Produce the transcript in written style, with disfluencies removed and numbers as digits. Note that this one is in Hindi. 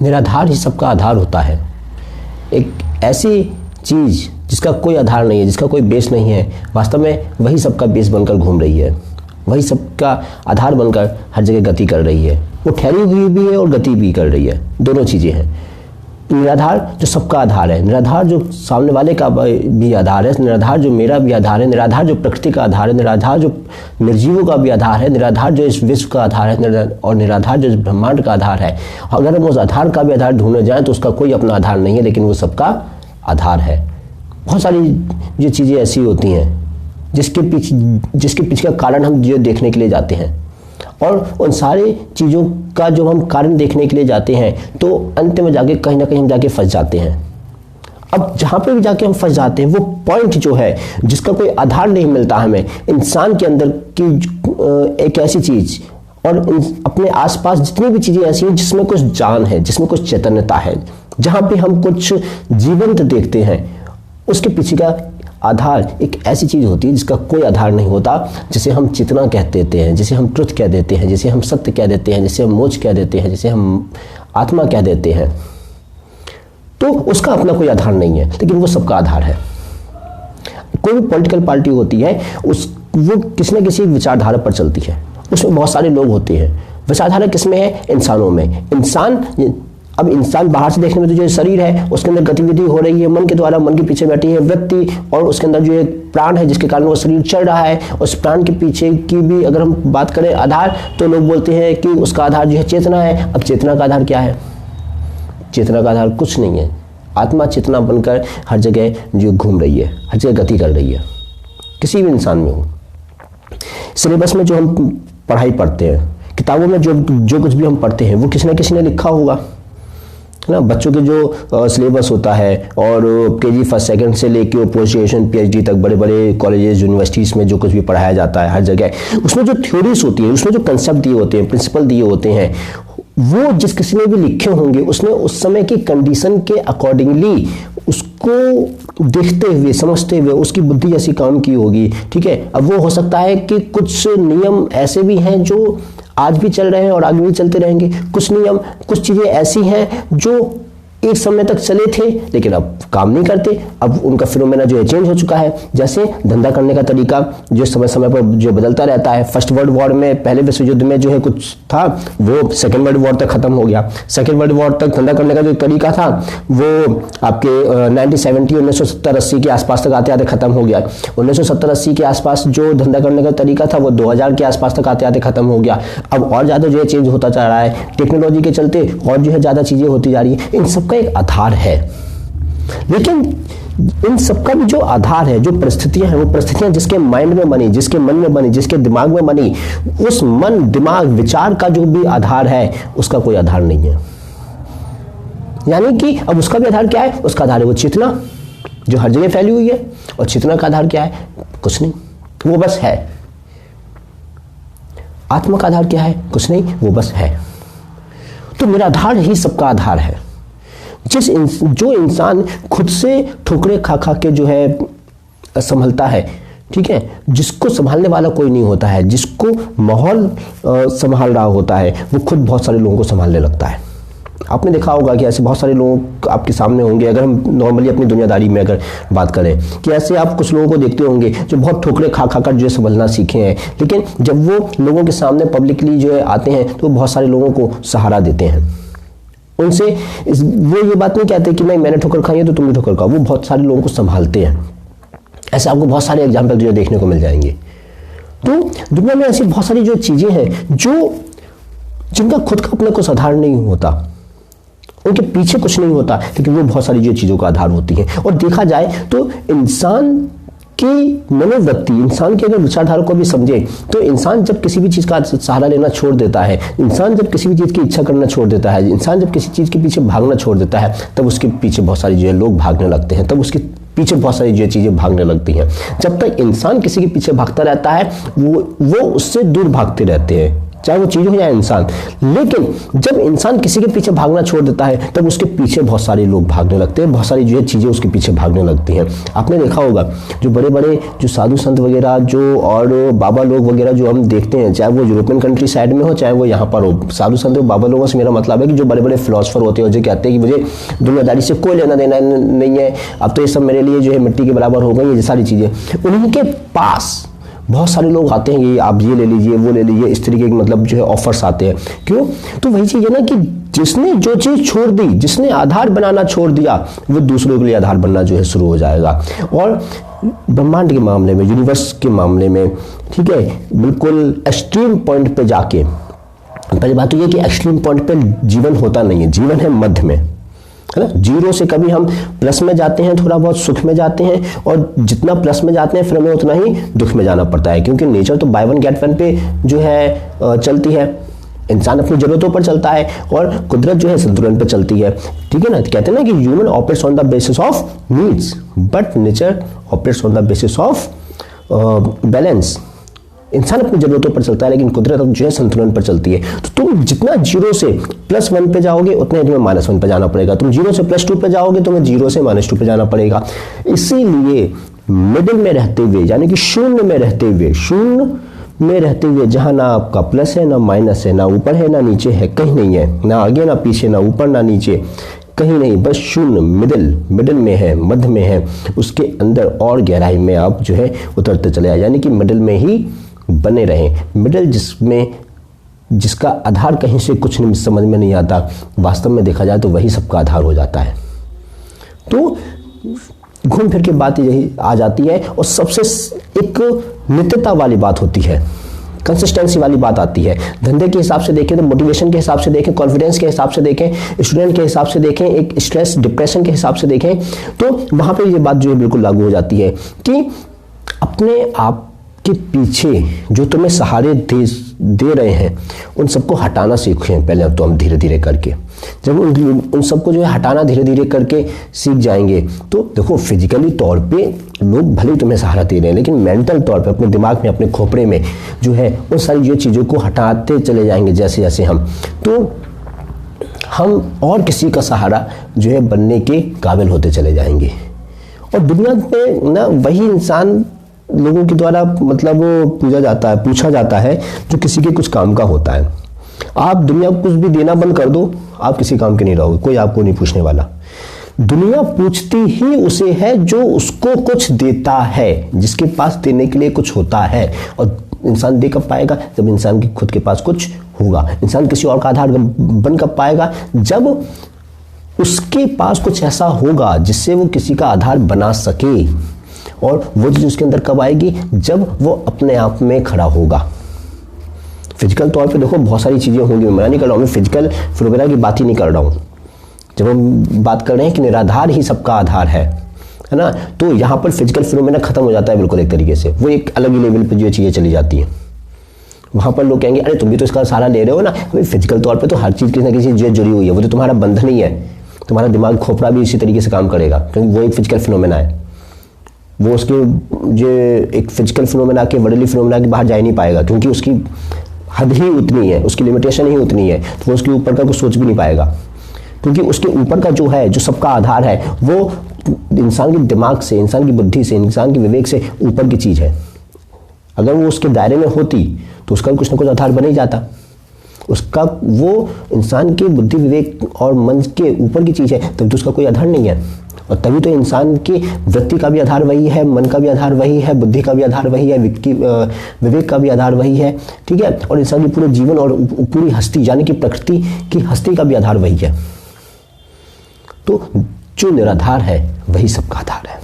निराधार ही सबका आधार होता है। एक ऐसी चीज़ जिसका कोई आधार नहीं है, जिसका कोई बेस नहीं है, वास्तव में वही सबका बेस बनकर घूम रही है, वही सबका आधार बनकर हर जगह गति कर रही है। वो ठहरी हुई भी है और गति भी कर रही है, दोनों चीज़ें हैं। निराधार जो सबका आधार है, निराधार जो सामने वाले का भी आधार है, निराधार जो मेरा भी आधार है, निराधार जो प्रकृति का आधार है, निराधार जो निर्जीवों का भी आधार है, निराधार जो इस विश्व का आधार है, और निराधार जो इस ब्रह्मांड का आधार है। अगर हम उस आधार का भी आधार ढूंढने जाएं तो उसका कोई अपना आधार नहीं है, लेकिन वो सबका आधार है। बहुत सारी जो चीज़ें ऐसी होती हैं जिसके पीछे का कारण हम जो देखने के लिए जाते हैं, और उन सारी चीज़ों का जो हम कारण देखने के लिए जाते हैं तो अंत में जाके कहीं ना कहीं हम जाके फंस जाते हैं। अब जहाँ पे भी जाके हम फंस जाते हैं, वो पॉइंट जो है जिसका कोई आधार नहीं मिलता हमें, इंसान के अंदर की एक ऐसी चीज़ और अपने आसपास जितनी भी चीज़ें ऐसी हैं जिसमें कुछ जान है, जिसमें कुछ चैतन्यता है, जहाँ पे हम कुछ जीवंत देखते हैं, उसके पीछे का आधार एक ऐसी चीज़ होती है जिसका कोई आधार नहीं होता, जिसे हम चेतना कह देते हैं, जिसे हम ट्रुथ कह देते हैं, जिसे हम सत्य कह देते हैं, जिसे हम मोक्ष कह देते हैं, जिसे हम आत्मा कह देते हैं। तो उसका अपना कोई आधार नहीं है, लेकिन वो सबका आधार है। कोई भी पॉलिटिकल पार्टी होती है वो किसी न किसी विचारधारा पर चलती है, उसमें बहुत सारे लोग होते हैं। विचारधारा किसमें है? इंसानों में। अब इंसान बाहर से देखने में तो जो शरीर है उसके अंदर गतिविधि हो रही है मन के द्वारा, मन के पीछे बैठी है व्यक्ति, और उसके अंदर जो एक प्राण है जिसके कारण वो शरीर चल रहा है। उस प्राण के पीछे की भी अगर हम बात करें आधार, तो लोग बोलते हैं कि उसका आधार जो है चेतना है। अब चेतना का आधार क्या है? चेतना का आधार कुछ नहीं है। आत्मा चेतना बनकर हर जगह जो घूम रही है, हर जगह गति कर रही है, किसी भी इंसान में हो। सिलेबस में जो हम पढ़ाई पढ़ते हैं, किताबों में जो कुछ भी हम पढ़ते हैं, वो किसी न किसी ने लिखा होगा ना। बच्चों के जो सिलेबस होता है, और केजी फर्स्ट सेकंड से लेके पोस्ट ग्रेजुएशन पीएचडी तक बड़े बड़े कॉलेजेस यूनिवर्सिटीज़ में जो कुछ भी पढ़ाया जाता है, हर जगह उसमें जो थ्योरीज होती है, उसमें जो कंसेप्ट दिए होते हैं, प्रिंसिपल दिए होते हैं, वो जिस किसी ने भी लिखे होंगे उसने उस समय की कंडीशन के अकॉर्डिंगली उसको देखते हुए, समझते हुए उसकी बुद्धि जैसी काम की होगी। ठीक है, अब वो हो सकता है कि कुछ नियम ऐसे भी हैं जो आज भी चल रहे हैं और आगे भी चलते रहेंगे। कुछ नियम, कुछ चीज़ें ऐसी हैं जो एक समय तक चले थे लेकिन अब काम नहीं करते, अब उनका फिनोमेना जो है चेंज हो चुका है। जैसे धंधा करने का तरीका जो समय समय पर जो बदलता रहता है। फर्स्ट वर्ल्ड वॉर में, पहले विश्व युद्ध में जो है कुछ था, वो सेकेंड वर्ल्ड वॉर तक खत्म हो गया। सेकेंड वर्ल्ड वॉर तक धंधा करने का जो तरीका था वो आपके 1970-80 के आसपास तक आते आते खत्म हो गया। 1970-80 के आसपास जो धंधा करने का तरीका था वो 2000 के आसपास तक आते आते खत्म हो गया। अब और ज़्यादा जो है चेंज होता जा रहा है टेक्नोलॉजी के चलते, और जो है ज़्यादा चीज़ें होती जा रही है। इन सबका एक आधार है, लेकिन इन सबका भी जो आधार है, जो परिस्थितियां हैं, वो परिस्थितियां जिसके माइंड में बनी, जिसके मन में बनी, जिसके दिमाग में बनी, उस मन, दिमाग, विचार का जो भी आधार है उसका कोई आधार नहीं है। यानी कि अब उसका भी आधार क्या है? उसका आधार है वो चेतना जो हर जगह फैली हुई है। और चेतना का आधार क्या है? कुछ नहीं, वो बस है। आत्मा का आधार क्या है? कुछ नहीं, वो बस है। तो निराधार ही सबका आधार है। जो इंसान खुद से ठोकरे खा खा के जो है संभलता है, ठीक है, जिसको संभालने वाला कोई नहीं होता है, जिसको माहौल संभाल रहा होता है, वो खुद बहुत सारे लोगों को संभालने लगता है। आपने देखा होगा कि ऐसे बहुत सारे लोग आपके सामने होंगे। अगर हम नॉर्मली अपनी दुनियादारी में अगर बात करें कि ऐसे आप कुछ लोगों को देखते होंगे जो बहुत ठोकरे खा खा कर जो संभलना सीखे हैं, लेकिन जब वो लोगों के सामने पब्लिकली जो है आते हैं तो बहुत सारे लोगों को सहारा देते हैं। उनसे वो ये बात नहीं कहते कि मैंने ठोकर खाई है तो तुम भी ठोकर खाओ। वो बहुत सारे लोगों को संभालते हैं। ऐसे आपको बहुत सारे एग्जाम्पल जो देखने को मिल जाएंगे। तो दुनिया में ऐसी बहुत सारी जो चीजें हैं जिनका खुद का अपना कुछ आधार नहीं होता, उनके पीछे कुछ नहीं होता, लेकिन वो बहुत सारी जो चीजों का आधार होती हैं। और देखा जाए तो इंसान की मनोवृत्ति, इंसान के अगर विचारधारा को भी समझे तो इंसान जब किसी भी चीज का सहारा लेना छोड़ देता है, इंसान जब किसी भी चीज की इच्छा करना छोड़ देता है, इंसान जब किसी चीज के पीछे भागना छोड़ देता है, तब उसके पीछे बहुत सारी जो है लोग भागने लगते हैं, तब उसके पीछे बहुत सारी जो चीजें भागने लगती हैं। जब तक इंसान किसी के पीछे भागता रहता है वो उससे दूर भागते रहते हैं। चाहे वो चीज हो या इंसान। लेकिन जब इंसान किसी के पीछे भागना छोड़ देता है तब उसके पीछे बहुत सारे लोग भागने लगते हैं, बहुत सारी जो है चीजें उसके पीछे भागने लगती हैं। आपने देखा होगा जो बड़े बड़े जो साधु संत वगैरह जो और बाबा लोग वगैरह जो हम देखते हैं, चाहे वो यूरोपियन कंट्री साइड में हो चाहे वो यहाँ पर हो, साधु संत बाबा लोगों से मेरा मतलब है कि जो बड़े बड़े फिलोसफर होते हैं जो कहते हैं कि मुझे दुनियादारी से कोई लेना देना नहीं है, अब तो ये सब मेरे लिए जो है मिट्टी के बराबर हो गई, ये सारी चीजें। उनके पास बहुत सारे लोग आते हैं कि आप ये ले लीजिए वो ले लीजिए, इस तरीके के मतलब जो है ऑफर्स आते हैं। क्यों? तो वही चीज है ना कि जिसने जो चीज छोड़ दी, जिसने आधार बनाना छोड़ दिया, वो दूसरों के लिए आधार बनना जो है शुरू हो जाएगा। और ब्रह्मांड के मामले में, यूनिवर्स के मामले में, ठीक है, बिल्कुल एक्सट्रीम पॉइंट पे जाके, पहली बात तो ये कि एक्सट्रीम पॉइंट पे जीवन होता नहीं है, जीवन है मध्य में, है ना। जीरो से कभी हम प्लस में जाते हैं, थोड़ा बहुत सुख में जाते हैं, और जितना प्लस में जाते हैं फिर हमें उतना ही दुख में जाना पड़ता है, क्योंकि नेचर तो बाय वन गेट वन पे जो है चलती है। इंसान अपनी जरूरतों पर चलता है और कुदरत जो है संतुलन पर चलती है, ठीक है ना। कहते हैं ना कि human operates on the basis of needs but nature operates on the basis of balance. इंसान अपनी जरूरतों पर चलता है लेकिन कुदरत जो है संतुलन पर चलती है। तो तुम जितना जीरो से प्लस वन पे जाओगे उतने तुम्हें माइनस वन पे जाना पड़ेगा, तुम जीरो से प्लस टू पे जाओगे तुम्हें जीरो से माइनस टू पे जाना पड़ेगा। इसीलिए मिडिल में रहते हुए, यानी कि शून्य में रहते हुए, शून्य में रहते हुए जहां ना आपका प्लस है ना माइनस है, ना ऊपर है ना नीचे है, कहीं नहीं है, ना आगे ना पीछे, ना ऊपर ना नीचे, कहीं नहीं, बस शून्य मिडिल में है, मध्य में है, उसके अंदर और गहराई में आप जो है उतरते चले आए, यानी कि मिडिल में ही बने रहें। मिडिल जिसका आधार कहीं से कुछ नहीं समझ में नहीं आता, वास्तव में देखा जाए तो वही सबका आधार हो जाता है। तो घूम फिर के बात यही आ जाती है, और सबसे एक नित्यता वाली बात होती है, कंसिस्टेंसी वाली बात आती है। धंधे के हिसाब से देखें तो मोटिवेशन के हिसाब से देखें, कॉन्फिडेंस के हिसाब से देखें, स्टूडेंट के हिसाब से देखें, एक स्ट्रेस डिप्रेशन के हिसाब से देखें, तो वहां पे ये बात जो है बिल्कुल लागू हो जाती है कि अपने आप के पीछे जो तुम्हें सहारे दे रहे हैं उन सबको हटाना सीखें पहले। अब तो हम धीरे धीरे करके जब उन सबको जो है हटाना धीरे धीरे करके सीख जाएंगे तो देखो, फिजिकली तौर पे लोग भले ही तुम्हें सहारा दे रहे हैं लेकिन मेंटल तौर पे अपने दिमाग में, अपने खोपड़े में जो है उन सारी जो चीज़ों को हटाते चले जाएंगे जैसे जैसे हम और किसी का सहारा जो है बनने के काबिल होते चले जाएंगे। और दुनिया में ना वही इंसान लोगों के द्वारा मतलब पूछा जाता है जो किसी के कुछ काम का होता है। आप दुनिया को कुछ भी देना बंद कर दो, आप किसी काम के नहीं रहोगे, कोई आपको नहीं पूछने वाला। दुनिया पूछती ही उसे है जो उसको कुछ देता है, जिसके पास देने के लिए कुछ होता है। और इंसान दे कब पाएगा? जब इंसान के खुद के पास कुछ होगा। इंसान किसी और का आधार बन कब पाएगा? जब उसके पास कुछ ऐसा होगा जिससे वो किसी का आधार बना सके। और वो चीज उसके अंदर कब आएगी? जब वो अपने आप में खड़ा होगा। फिजिकल तौर पे देखो बहुत सारी चीजें होंगी, मैं नहीं कर रहा हूँ, मैं फिजिकल फिनोमेना की बात ही नहीं कर रहा हूँ। जब हम बात कर रहे हैं कि निराधार ही सबका आधार है ना, तो यहाँ पर फिजिकल फिनोमेना खत्म हो जाता है बिल्कुल एक तरीके से। वो एक अलग ही लेवल पे जो चीजें चली जाती हैं। वहां पर लोग कहेंगे अरे तुम भी तो इसका सहारा ले रहे हो ना। भाई फिजिकल तौर पे तो हर चीज किसी ना किसी चीज जुड़ी हुई है, वो तो तुम्हारा बंधन ही है। तुम्हारा दिमाग खोपड़ा भी इसी तरीके से काम करेगा क्योंकि वो एक फिजिकल फिनोमेना है। वो उसके जो एक फिजिकल फिनोमेना के वर्डली फिनोमेना के बाहर जा ही नहीं पाएगा क्योंकि उसकी हद ही उतनी है, उसकी लिमिटेशन ही उतनी है। तो वो उसके ऊपर का कुछ सोच भी नहीं पाएगा क्योंकि उसके ऊपर का जो है, जो सबका आधार है, वो इंसान के दिमाग से, इंसान की बुद्धि से, इंसान के विवेक से ऊपर की चीज है। अगर वो उसके दायरे में होती तो उसका कुछ ना कुछ आधार बन ही जाता। उसका वो इंसान के बुद्धि विवेक और मन के ऊपर की चीज है, तब तो उसका कोई आधार नहीं है। और तभी तो इंसान की वृत्ति का भी आधार वही है, मन का भी आधार वही है, बुद्धि का भी आधार वही है, विवेक का भी आधार वही है, ठीक है। और इंसान की पूरे जीवन और पूरी हस्ती यानी कि प्रकृति की हस्ती का भी आधार वही है। तो जो निराधार है वही सबका आधार है।